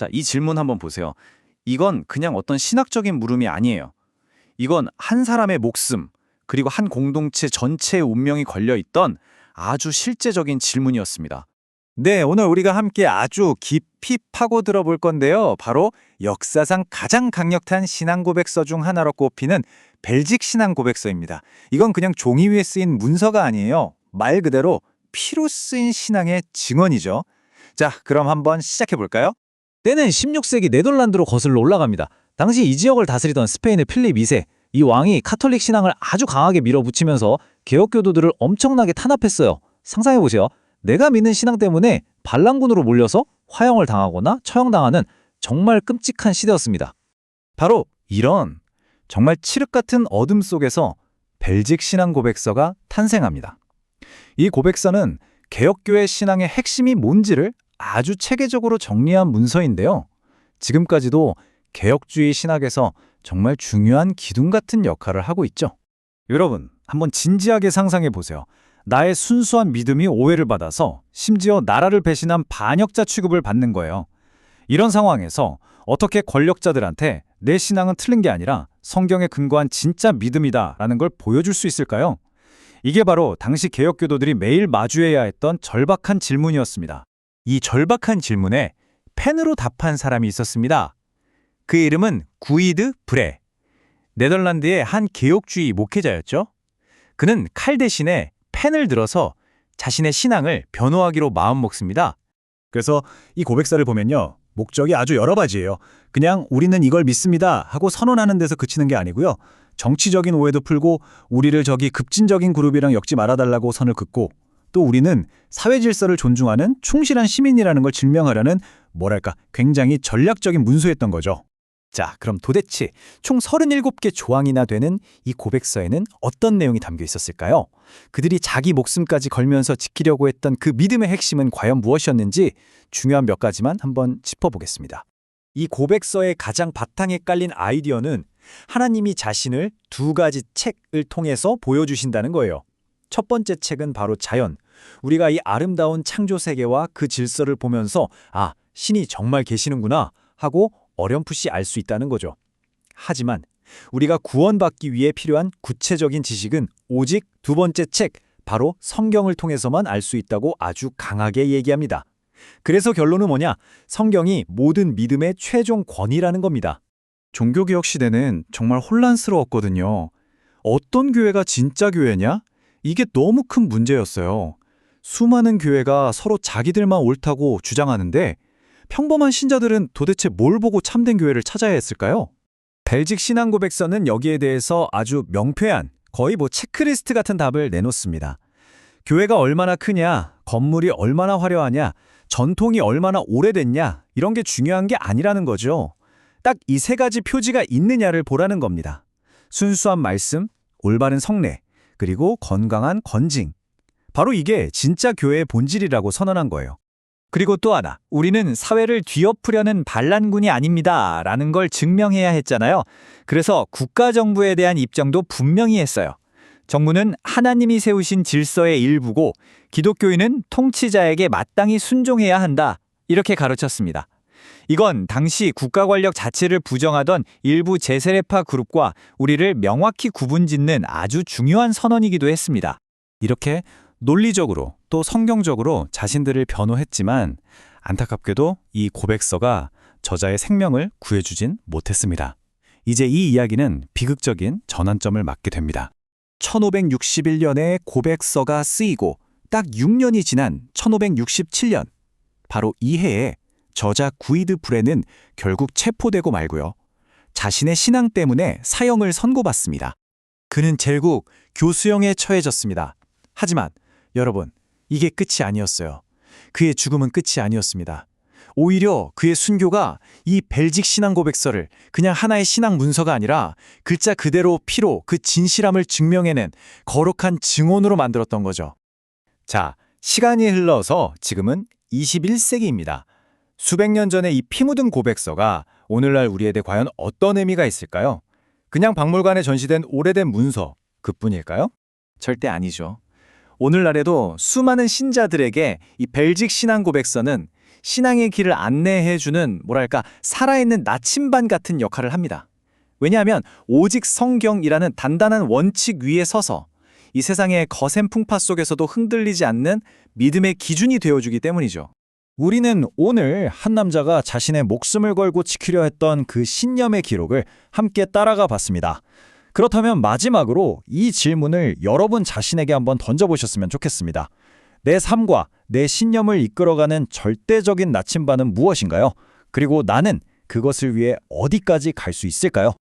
자, 이 질문 한번 보세요. 이건 그냥 어떤 신학적인 물음이 아니에요. 이건 한 사람의 목숨, 그리고 한 공동체 전체의 운명이 걸려있던 아주 실제적인 질문이었습니다. 네, 오늘 우리가 함께 아주 깊이 파고 들어볼 건데요. 바로 역사상 가장 강력한 신앙 고백서 중 하나로 꼽히는 벨직 신앙 고백서입니다. 이건 그냥 종이 위에 쓰인 문서가 아니에요. 말 그대로 피로 쓰인 신앙의 증언이죠. 자, 그럼 한번 시작해 볼까요? 때는 16세기 네덜란드로 거슬러 올라갑니다. 당시 이 지역을 다스리던 스페인의 필립 2세, 이 왕이 카톨릭 신앙을 아주 강하게 밀어붙이면서 개혁교도들을 엄청나게 탄압했어요. 상상해보세요. 내가 믿는 신앙 때문에 반란군으로 몰려서 화형을 당하거나 처형당하는 정말 끔찍한 시대였습니다. 바로 이런 정말 칠흑 같은 어둠 속에서 벨직 신앙 고백서가 탄생합니다. 이 고백서는 개혁교회 신앙의 핵심이 뭔지를 아주 체계적으로 정리한 문서인데요. 지금까지도 개혁주의 신학에서 정말 중요한 기둥 같은 역할을 하고 있죠. 여러분, 한번 진지하게 상상해 보세요. 나의 순수한 믿음이 오해를 받아서 심지어 나라를 배신한 반역자 취급을 받는 거예요. 이런 상황에서 어떻게 권력자들한테 내 신앙은 틀린 게 아니라 성경에 근거한 진짜 믿음이다라는 걸 보여줄 수 있을까요? 이게 바로 당시 개혁교도들이 매일 마주해야 했던 절박한 질문이었습니다. 이 절박한 질문에 펜으로 답한 사람이 있었습니다. 그의 이름은 구이드 브레. 네덜란드의 한 개혁주의 목회자였죠. 그는 칼 대신에 펜을 들어서 자신의 신앙을 변호하기로 마음먹습니다. 그래서 이 고백서를 보면요. 목적이 아주 여러 가지예요. 그냥 우리는 이걸 믿습니다 하고 선언하는 데서 그치는 게 아니고요. 정치적인 오해도 풀고 우리를 저기 급진적인 그룹이랑 엮지 말아달라고 선을 긋고 또 우리는 사회 질서를 존중하는 충실한 시민이라는 걸 증명하려는 뭐랄까 굉장히 전략적인 문서였던 거죠. 자, 그럼 도대체 총 37개 조항이나 되는 이 고백서에는 어떤 내용이 담겨 있었을까요? 그들이 자기 목숨까지 걸면서 지키려고 했던 그 믿음의 핵심은 과연 무엇이었는지 중요한 몇 가지만 한번 짚어보겠습니다. 이 고백서의 가장 바탕에 깔린 아이디어는 하나님이 자신을 두 가지 책을 통해서 보여주신다는 거예요. 첫 번째 책은 바로 자연. 우리가 이 아름다운 창조 세계와 그 질서를 보면서 아, 신이 정말 계시는구나 하고 어렴풋이 알 수 있다는 거죠. 하지만 우리가 구원받기 위해 필요한 구체적인 지식은 오직 두 번째 책, 바로 성경을 통해서만 알 수 있다고 아주 강하게 얘기합니다. 그래서 결론은 뭐냐? 성경이 모든 믿음의 최종 권위라는 겁니다. 종교개혁 시대는 정말 혼란스러웠거든요. 어떤 교회가 진짜 교회냐? 이게 너무 큰 문제였어요. 수많은 교회가 서로 자기들만 옳다고 주장하는데 평범한 신자들은 도대체 뭘 보고 참된 교회를 찾아야 했을까요? 벨직 신앙 고백서는 여기에 대해서 아주 명쾌한 거의 체크리스트 같은 답을 내놓습니다. 교회가 얼마나 크냐, 건물이 얼마나 화려하냐, 전통이 얼마나 오래됐냐 이런 게 중요한 게 아니라는 거죠. 딱 이 세 가지 표지가 있느냐를 보라는 겁니다. 순수한 말씀, 올바른 성례, 그리고 건강한 건징. 바로 이게 진짜 교회의 본질이라고 선언한 거예요. 그리고 또 하나, 우리는 사회를 뒤엎으려는 반란군이 아닙니다 라는 걸 증명해야 했잖아요. 그래서 국가정부에 대한 입장도 분명히 했어요. 정부는 하나님이 세우신 질서의 일부고 기독교인은 통치자에게 마땅히 순종해야 한다. 이렇게 가르쳤습니다. 이건 당시 국가 권력 자체를 부정하던 일부 제세례파 그룹과 우리를 명확히 구분짓는 아주 중요한 선언이기도 했습니다. 이렇게 논리적으로 또 성경적으로 자신들을 변호했지만 안타깝게도 이 고백서가 저자의 생명을 구해주진 못했습니다. 이제 이 이야기는 비극적인 전환점을 맞게 됩니다. 1561년에 고백서가 쓰이고 딱 6년이 지난 1567년, 바로 이 해에 저자 구이드 브레는 결국 체포되고 말고요. 자신의 신앙 때문에 사형을 선고받습니다. 그는 결국 교수형에 처해졌습니다. 하지만 여러분, 이게 끝이 아니었어요. 그의 죽음은 끝이 아니었습니다. 오히려 그의 순교가 이 벨직 신앙 고백서를 그냥 하나의 신앙 문서가 아니라 글자 그대로 피로 그 진실함을 증명해낸 거룩한 증언으로 만들었던 거죠. 자, 시간이 흘러서 지금은 21세기입니다. 수백 년 전에 이 피 묻은 고백서가 오늘날 우리에게 과연 어떤 의미가 있을까요? 그냥 박물관에 전시된 오래된 문서, 그뿐일까요? 절대 아니죠. 오늘날에도 수많은 신자들에게 이 벨직 신앙 고백서는 신앙의 길을 안내해주는 뭐랄까 살아있는 나침반 같은 역할을 합니다. 왜냐하면 오직 성경이라는 단단한 원칙 위에 서서 이 세상의 거센 풍파 속에서도 흔들리지 않는 믿음의 기준이 되어주기 때문이죠. 우리는 오늘 한 남자가 자신의 목숨을 걸고 지키려 했던 그 신념의 기록을 함께 따라가 봤습니다. 그렇다면 마지막으로 이 질문을 여러분 자신에게 한번 던져보셨으면 좋겠습니다. 내 삶과 내 신념을 이끌어가는 절대적인 나침반은 무엇인가요? 그리고 나는 그것을 위해 어디까지 갈 수 있을까요?